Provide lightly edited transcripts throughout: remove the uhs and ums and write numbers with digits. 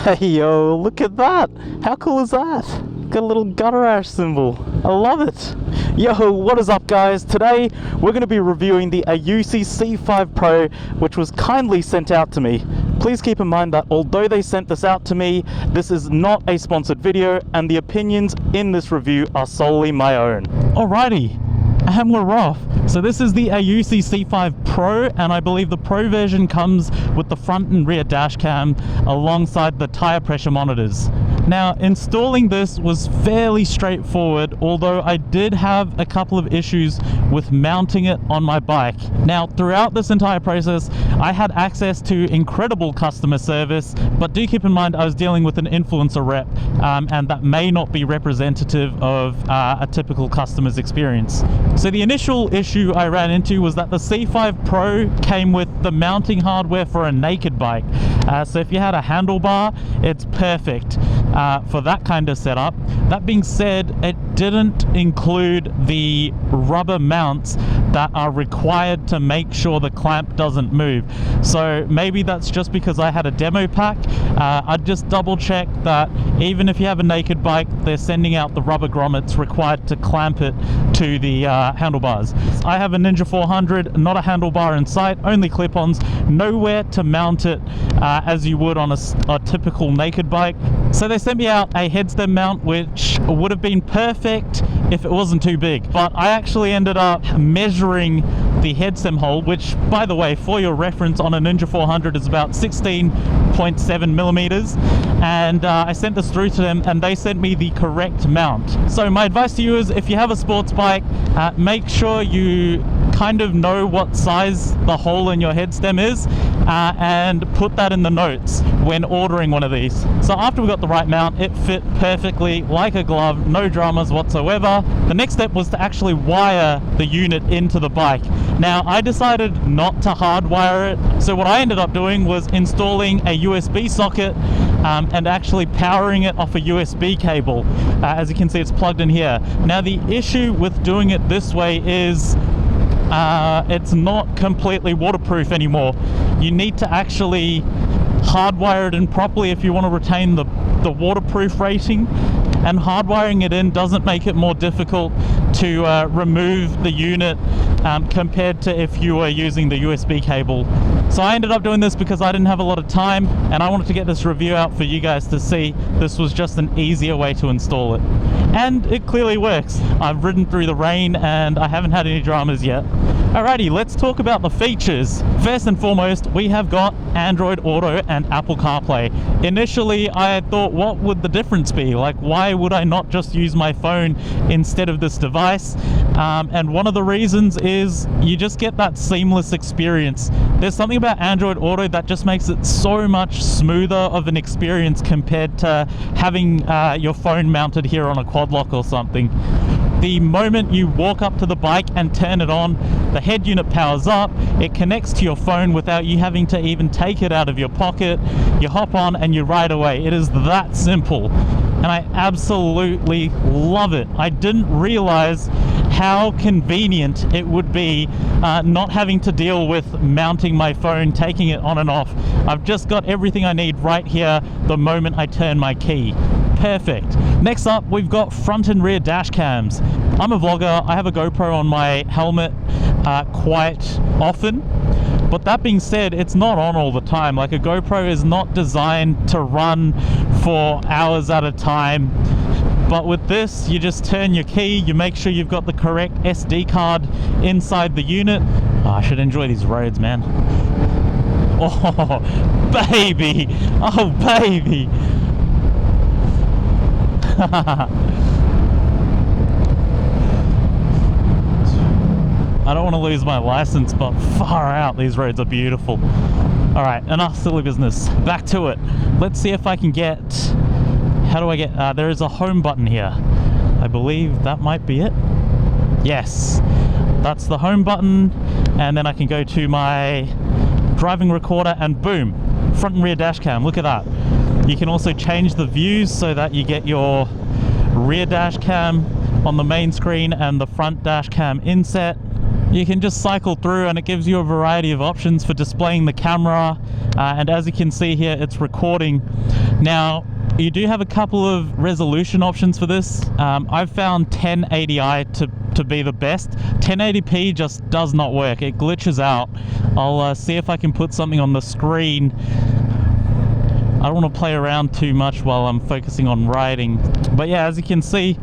Hey yo, look at that! How cool is that? Got a little GutterRash symbol. I love it. Yo, what is up guys? Today we're going to be reviewing the Aoocci C5 Pro, which was kindly sent out to me. Please keep in mind that although they sent this out to me, this is not a sponsored video and the opinions in this review are solely my own. Alrighty, and we're off. So this is the Aoocci C5 Pro, and I believe the Pro version comes with the front and rear dash cam alongside the tire pressure monitors. Now, installing this was fairly straightforward, although I did have a couple of issues with mounting it on my bike. Now, throughout this entire process, I had access to incredible customer service, but do keep in mind I was dealing with an influencer rep, and that may not be representative of a typical customer's experience. So the initial issue I ran into was that the C5 Pro came with the mounting hardware for a naked bike. So if you had a handlebar, it's perfect for that kind of setup. That being said, it didn't include the rubber mounts that are required to make sure the clamp doesn't move. So maybe that's just because I had a demo pack. I'd just double check that even if you have a naked bike, they're sending out the rubber grommets required to clamp it to the handlebars. I have a Ninja 400, not a handlebar in sight, only clip-ons, nowhere to mount it as you would on a typical naked bike. So they sent me out a head stem mount, which would have been perfect if it wasn't too big. But I actually ended up measuring the head stem hole, which, by the way, for your reference, on a Ninja 400 is about 16.7 millimeters. And I sent this through to them and they sent me the correct mount. So my advice to you is, if you have a sports bike, make sure you kind of know what size the hole in your head stem is and put that in the notes when ordering one of these. So after we got the right mount, it fit perfectly like a glove, no dramas whatsoever. The next step was to actually wire the unit into the bike. Now, I decided not to hardwire it, so what I ended up doing was installing a USB socket and actually powering it off a USB cable. As you can see, it's plugged in here. Now, the issue with doing it this way is it's not completely waterproof anymore. You need to actually hardwire it in properly if you want to retain the waterproof rating, and hardwiring it in doesn't make it more difficult to remove the unit compared to if you were using the USB cable. So I ended up doing this because I didn't have a lot of time and I wanted to get this review out for you guys to see. This was just an easier way to install it, and it clearly works. I've ridden through the rain and I haven't had any dramas yet. Alrighty, let's talk about the features. First and foremost, we have got Android Auto and Apple Carplay. Initially, I thought, what would the difference be? Like, why would I not just use my phone instead of this device? And one of the reasons is you just get that seamless experience. There's something about Android Auto that just makes it so much smoother of an experience compared to having your phone mounted here on a quad lock or something. The moment you walk up to the bike and turn it on, the head unit powers up, it connects to your phone without you having to even take it out of your pocket. You hop on and you ride away. It is that simple, and I absolutely love it. I didn't realize how convenient it would be not having to deal with mounting my phone, taking it on and off. I've just got everything I need right here the moment I turn my key. Perfect. Next up, we've got front and rear dash cams. I'm a vlogger. I have a GoPro on my helmet quite often, but that being said, it's not on all the time. Like, a GoPro is not designed to run for hours at a time. But with this, you just turn your key, you make sure you've got the correct SD card inside the unit. Oh, I should enjoy these roads, man. Oh, baby. Oh, baby. I don't want to lose my license, but far out, these roads are beautiful. All right, enough silly business. Back to it. Let's see if I can get... How do I get... there is a home button here. I believe that might be it. Yes, that's the home button. And then I can go to my driving recorder and boom, front and rear dash cam. Look at that. You can also change the views so that you get your rear dash cam on the main screen and the front dash cam inset. you can just cycle through and it gives you a variety of options for displaying the camera, and as you can see here, it's recording. Now you do have a couple of resolution options for this. I've found 1080i to be the best. 1080p just does not work, it glitches out. I'll see if I can put something on the screen. I don't want to play around too much while I'm focusing on riding, but yeah, as you can see,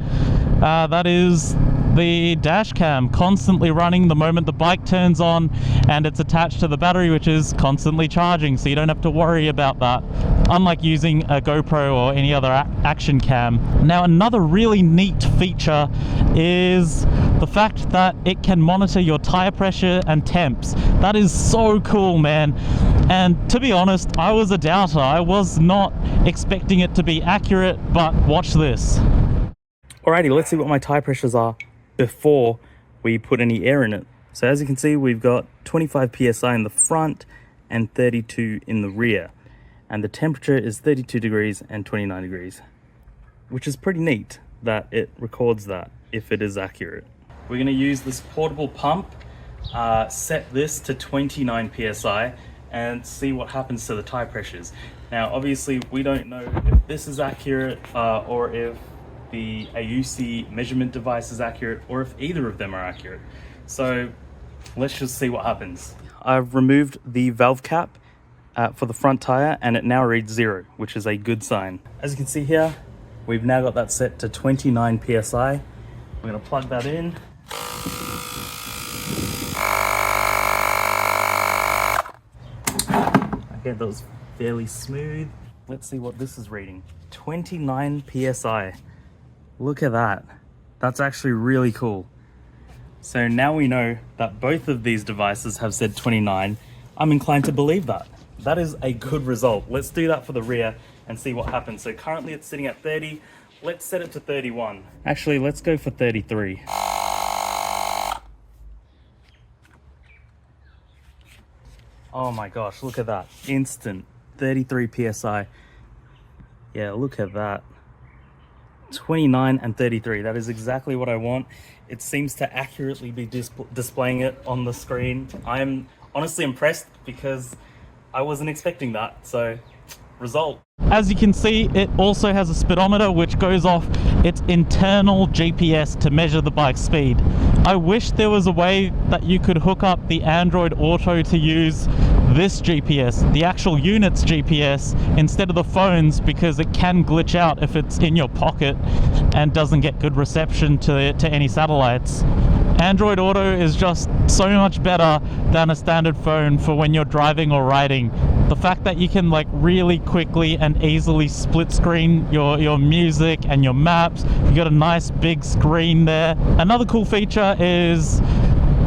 that is the dash cam constantly running the moment the bike turns on, and it's attached to the battery, which is constantly charging, so you don't have to worry about that, unlike using a GoPro or any other action cam. Now, another really neat feature is the fact that it can monitor your tire pressure and temps. That is so cool, man. And to be honest, I was a doubter. I was not expecting it to be accurate, but watch this. Alrighty, let's see what my tire pressures are before we put any air in it. So as you can see, we've got 25 psi in the front and 32 in the rear, and the temperature is 32 degrees and 29 degrees, which is pretty neat that it records that if it is accurate. We're going to use this portable pump, set this to 29 psi and see what happens to the tire pressures. Now obviously we don't know if this is accurate or if the Aoocci measurement device is accurate, or if either of them are accurate. So let's just see what happens. I've removed the valve cap for the front tire, and it now reads 0, which is a good sign. As you can see here, we've now got that set to 29 psi. We're going to plug that in. Okay, that was fairly smooth. Let's see what this is reading. 29 psi. Look at that. That's actually really cool. So now we know that both of these devices have said 29. I'm inclined to believe that. That is a good result. Let's do that for the rear and see what happens. So currently it's sitting at 30. Let's set it to 31. Actually, let's go for 33. Oh my gosh, look at that. Instant 33 psi. Yeah, look at that. 29 and 33. That is exactly what I want. It seems to accurately be displaying it on the screen. I'm honestly impressed because I wasn't expecting that. So, result. As you can see, it also has a speedometer which goes off its internal GPS to measure the bike's speed. I wish there was a way that you could hook up the Android Auto to use this GPS, the actual unit's GPS, instead of the phone's, because it can glitch out if it's in your pocket and doesn't get good reception to any satellites. Android Auto is just so much better than a standard phone for when you're driving or riding. The fact that you can like really quickly and easily split screen your music and your maps. You got a nice big screen there. Another cool feature is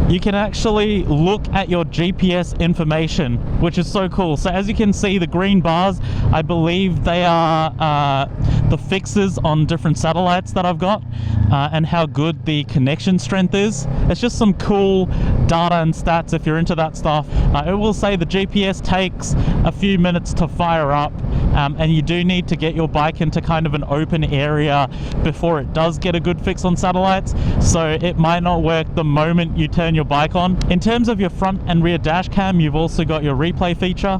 you can actually look at your GPS information, which is so cool. So as you can see, the green bars, I believe they are the fixes on different satellites that I've got, and how good the connection strength is. It's just some cool data and stats if you're into that stuff. I will say the GPS takes a few minutes to fire up, and you do need to get your bike into kind of an open area before it does get a good fix on satellites, so it might not work the moment you turn your bike on. In terms of your front and rear dash cam, you've also got your replay feature.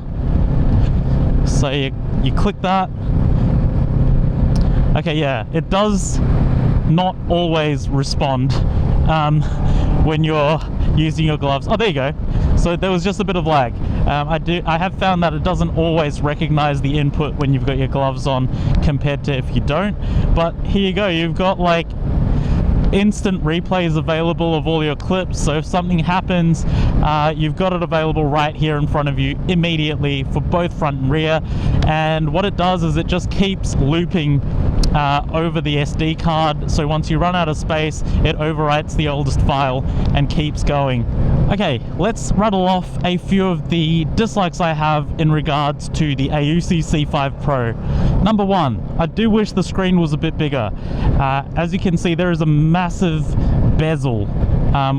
So you click that. Okay, yeah, it does not always respond when you're using your gloves. Oh, there you go. So there was just a bit of lag. I have found that it doesn't always recognize the input when you've got your gloves on compared to if you don't. But here you go, you've got like instant replays available of all your clips, so if something happens, you've got it available right here in front of you immediately for both front and rear. And what it does is it just keeps looping over the SD card, so once you run out of space, it overwrites the oldest file and keeps going. Okay, let's rattle off a few of the dislikes I have in regards to the Aoocci C5 Pro. Number one, I do wish the screen was a bit bigger. As you can see, there is a massive bezel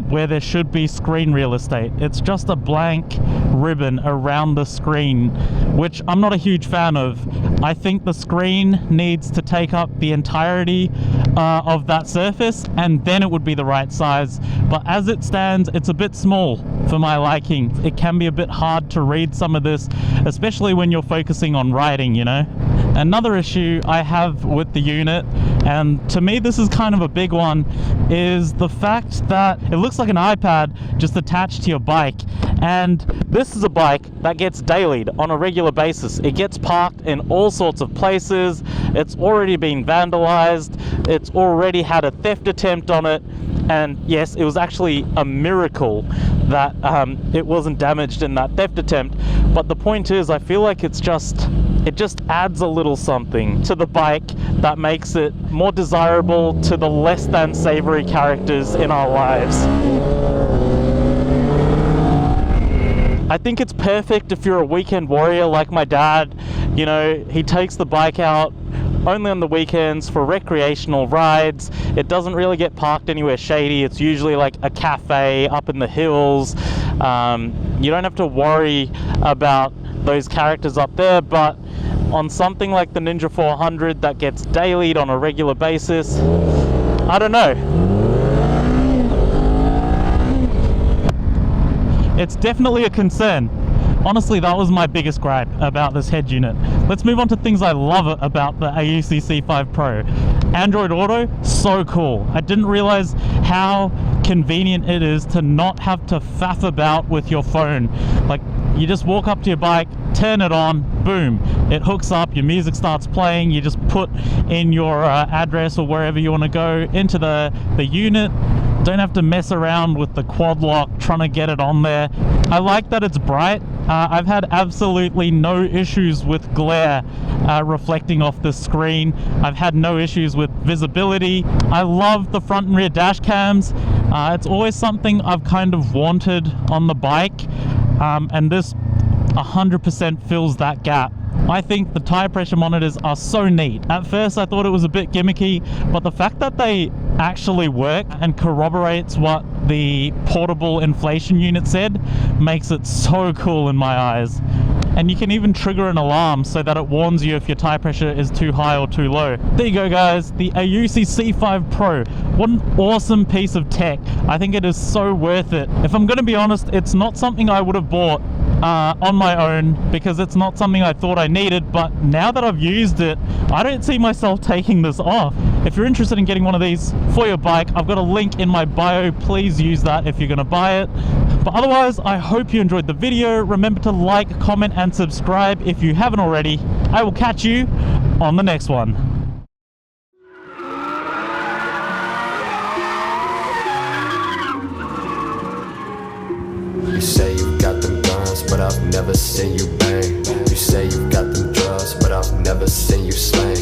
where there should be screen real estate. It's just a blank ribbon around the screen, which I'm not a huge fan of. I think the screen needs to take up the entirety of that surface, and then it would be the right size. But as it stands, it's a bit small for my liking. It can be a bit hard to read some of this, especially when you're focusing on riding, you know. Another issue I have with the unit, and to me this is kind of a big one, is the fact that it looks like an iPad just attached to your bike. And this is a bike that gets dailied on a regular basis. It gets parked in all sorts of places. It's already been vandalized. It's already had a theft attempt on it. And yes, it was actually a miracle that it wasn't damaged in that theft attempt. But the point is, I feel like it just adds a little something to the bike that makes it more desirable to the less than savory characters in our lives. I think it's perfect if you're a weekend warrior like my dad. You know, he takes the bike out only on the weekends for recreational rides. It doesn't really get parked anywhere shady. It's usually like a cafe up in the hills. You don't have to worry about those characters up there, but on something like the Ninja 400 that gets dailied on a regular basis, I don't know. It's definitely a concern. Honestly, that was my biggest gripe about this head unit. Let's move on to things I love about the Aoocci C5 Pro. Android Auto, so cool. I didn't realize how convenient it is to not have to faff about with your phone. Like, you just walk up to your bike, turn it on, boom, it hooks up, your music starts playing, you just put in your address or wherever you want to go into the unit. Don't have to mess around with the quad lock trying to get it on there. I like that it's bright. I've had absolutely no issues with glare reflecting off the screen. I've had no issues with visibility. I love the front and rear dash cams. It's always something I've kind of wanted on the bike, and this 100% fills that gap. I think the tire pressure monitors are so neat. At first I thought it was a bit gimmicky, but the fact that they actually work and corroborates what the portable inflation unit said makes it so cool in my eyes. And you can even trigger an alarm so that it warns you if your tire pressure is too high or too low. There you go, guys, the Aoocci C5 Pro. What an awesome piece of tech. I think it is so worth it. If I'm gonna be honest, it's not something I would have bought on my own because it's not something I thought I needed, but now that I've used it, I don't see myself taking this off. If you're interested in getting one of these for your bike, I've got a link in my bio. Please use that if you're gonna buy it. But otherwise, I hope you enjoyed the video. Remember to like, comment, and subscribe if you haven't already. I will catch you on the next one. You say you've got them guns, but I've never seen you bang. You say you've got them drugs, but I've never seen you slang.